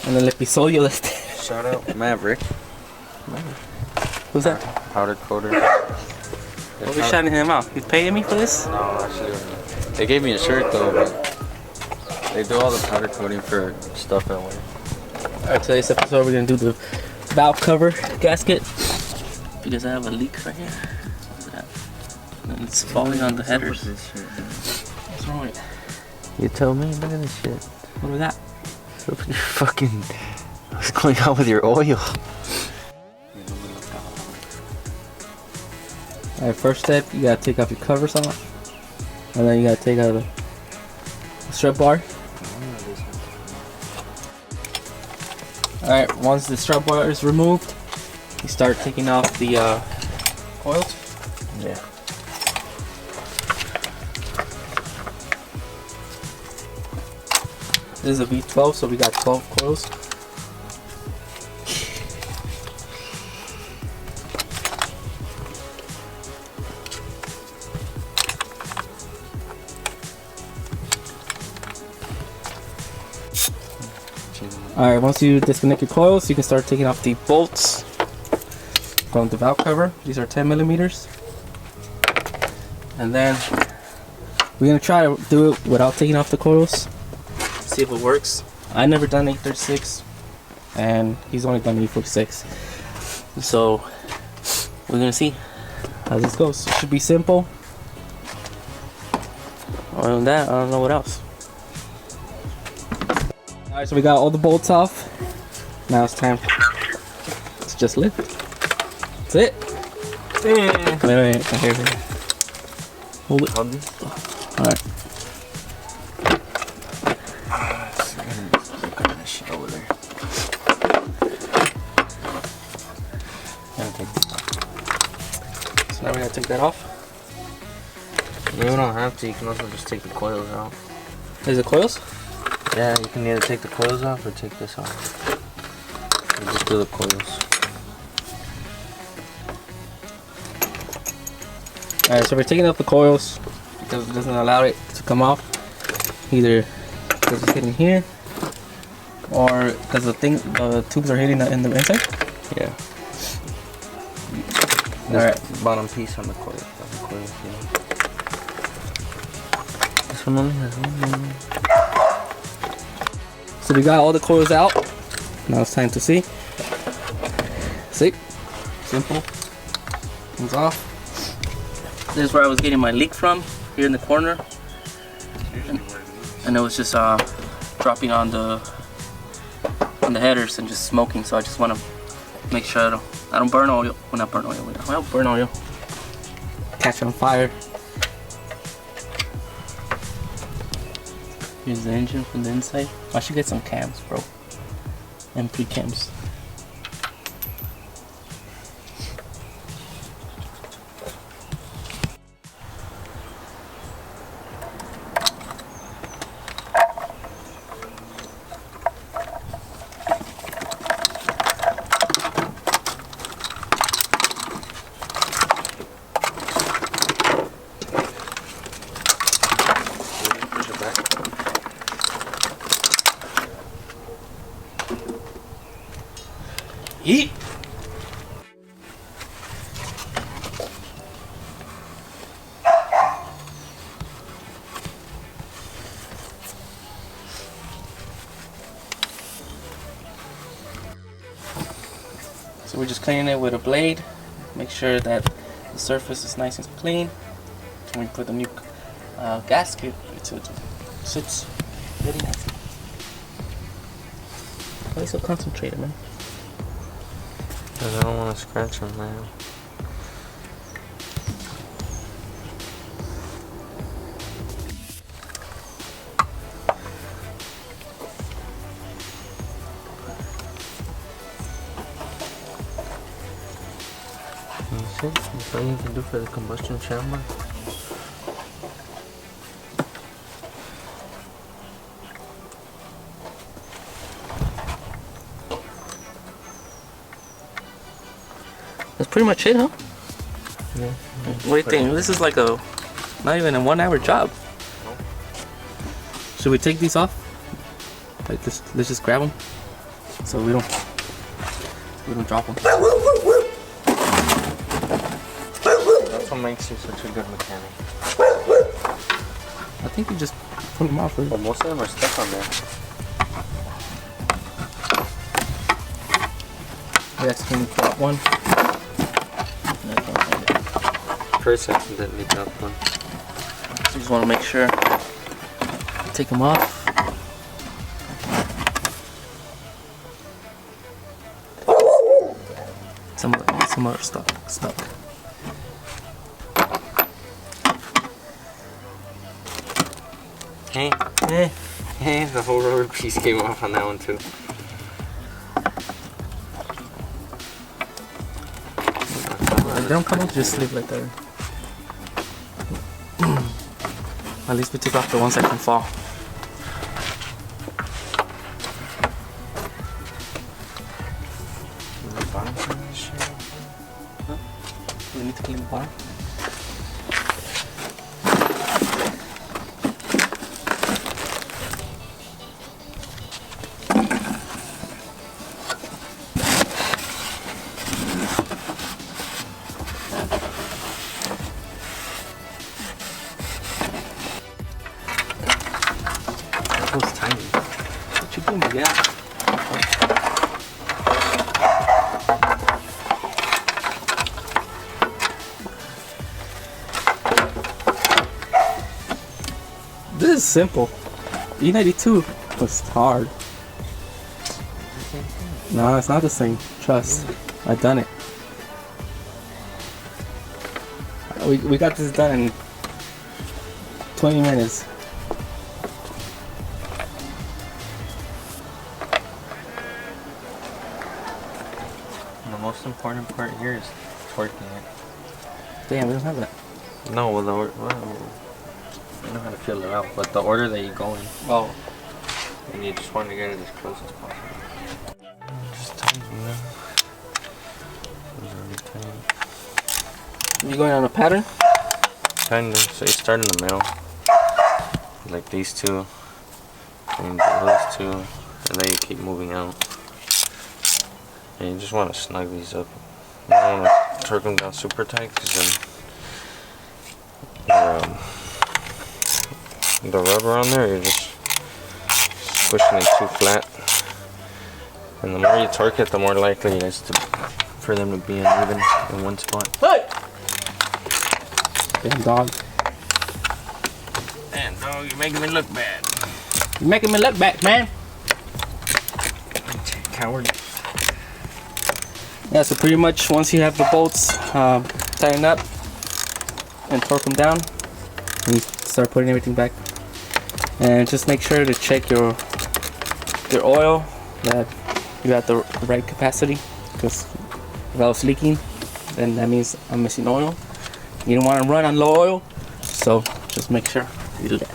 En el episodio de este. Shout out Maverick. Who's that? Powder coater. What are we shouting him out? He's paying me for this? No, actually, they gave me a shirt though, but they do all the powder coating for stuff at work. Alright, today's episode we're gonna do the valve cover gasket. Because I have a leak right here. What's that? And it's falling on the headers. What's wrong with it? You tell me, look at this shit. What was that? You're fucking... What's going on with your oil? Alright, first step, you gotta take off your covers off. And then you gotta take out the strap bar. Alright, once the strap bar is removed, you start taking off the coils. Yeah. This is a V12, so we got 12 coils. Alright, once you disconnect your coils, you can start taking off the bolts from the valve cover. These are 10 millimeters. And then we're going to try to do it without taking off the coils. See if it works. I never done E36 and he's only done E46. So we're going to see how this goes. It should be simple. Other than that, I don't know what else. Alright, so we got all the bolts off. Now it's time to just lift. That's it. Wait. Here. Hold it. Alright. Over there. So now we're going to take that off. You don't have to, you can also just take the coils out. There's the coils? Yeah, you can either take the coils off or take this off. Or just do the coils. Alright, so we're taking off the coils because it doesn't allow it to come off. Either because it's hitting here or because the tubes are hitting in the inside. Yeah. Alright. Bottom piece on the coil. Yeah. This one only has one. So we got all the coils out. Now it's time to see. See? Simple. Comes off. This is where I was getting my leak from, here in the corner. And it was just dropping on the headers and just smoking. So I just want to make sure I don't burn oil. Well, not burn oil. I don't burn oil. Catch on fire. Here's the engine from the inside. I should get some cams, bro. MP cams. Yeet. So we're just cleaning it with a blade. Make sure that the surface is nice and clean. When we put the new gasket, it sits really nice. Why are you so concentrated, man? Because I don't want to scratch them, man. That's it. That's all you can do for the combustion chamber. That's pretty much it, huh? Yeah. What do you think? This is like a not even a 1 hour job. Should we take these off? Like this, let's just grab them. so we don't drop them. That's what makes you such a good mechanic. I think you just put them off. But most of them are stuck on there. We accidentally dropped one. First accidentally dropped one. So you just want to make sure. Take them off. Some are stuck. Hey, the whole rubber piece came off on that one too. If they don't come off, just leave it there. At least we took off the ones that can fall. We need to clean the bottom. That was tiny. What you doing? Yeah. This is simple. E92 was hard. No, it's not the same. Trust. I've done it. We got this done in 20 minutes. And the most important part here is torquing it. Damn, we don't have that. No, well, I know how to feel it out, but the order that you go in. Oh. And you just want to get it as close as possible. Just tighten them. Those are really tight. You going on a pattern? Kind of. So you start in the middle, like these two, and those two, and then you keep moving out. And you just want to snug these up. You don't want to torque them down super tight, because then the rubber on there, you're just squishing it too flat. And the more you torque it, the more likely it is for them to be uneven in one spot. Hey! Damn dog. Man, dog, you're making me look bad. You're making me look back, man. Coward. Yeah, so pretty much once you have the bolts tightened up and torque them down, and you start putting everything back. And just make sure to check your oil, that you got the right capacity, because if I was leaking, then that means I'm missing oil. You don't want to run on low oil, so just make sure you do that.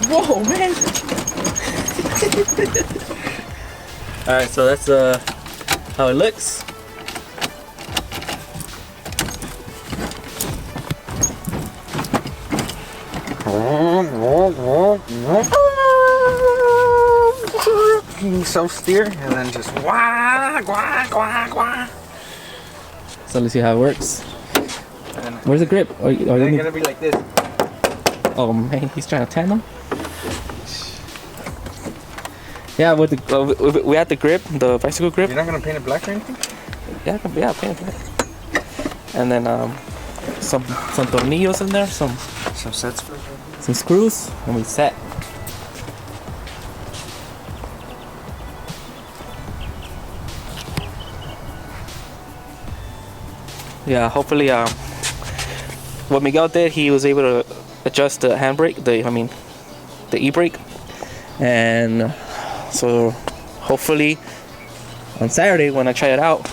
Whoa, man! Alright, so that's how it looks. Self-steer and then just wah, wah, wah, wah. So let's see how it works. Where's the grip? Are you They're gonna be like this. Oh man, he's trying to tandem. Yeah, with the we had the grip, the bicycle grip. You're not gonna paint it black or anything? Yeah, paint it black. And then some tornillos in there, some sets. some screws, and we set. Yeah, hopefully what Miguel did, he was able to adjust the handbrake, the Ebrake, and so hopefully on Saturday when I try it out,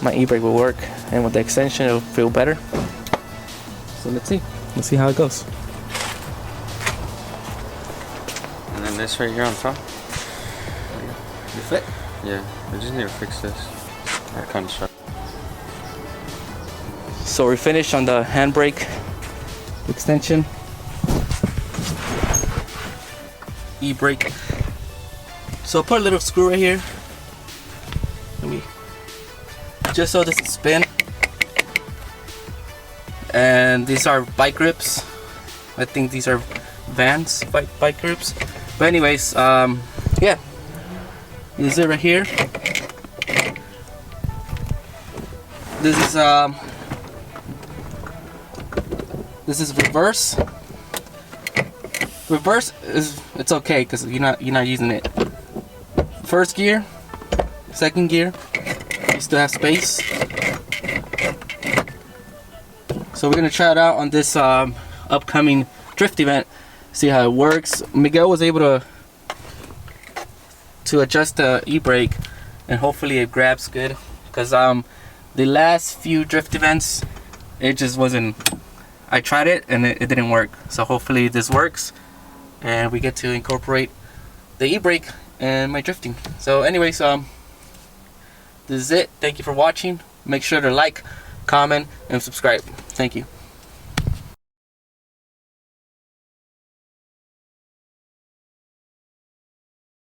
my e-brake will work, and with the extension it'll feel better. So let's see how it goes. And then this right here on top. You fit? Yeah, I just need to fix this. That kind of stuff. So we're finished on the handbrake extension. E-brake. So I'll put a little screw right here. Just so this can spin. And these are bike grips. I think these are Vans bike grips. But anyways, yeah. This is it right here. This is reverse. Reverse is, it's okay because you're not using it. First gear, second gear, you still have space. So we're gonna try it out on this upcoming drift event. See how it works. Miguel was able to adjust the e-brake, and hopefully it grabs good. Because the last few drift events, it just wasn't. I tried it and it didn't work. So hopefully this works, and we get to incorporate the e-brake in my drifting. So anyways, this is it. Thank you for watching. Make sure to like, comment, and subscribe. Thank you.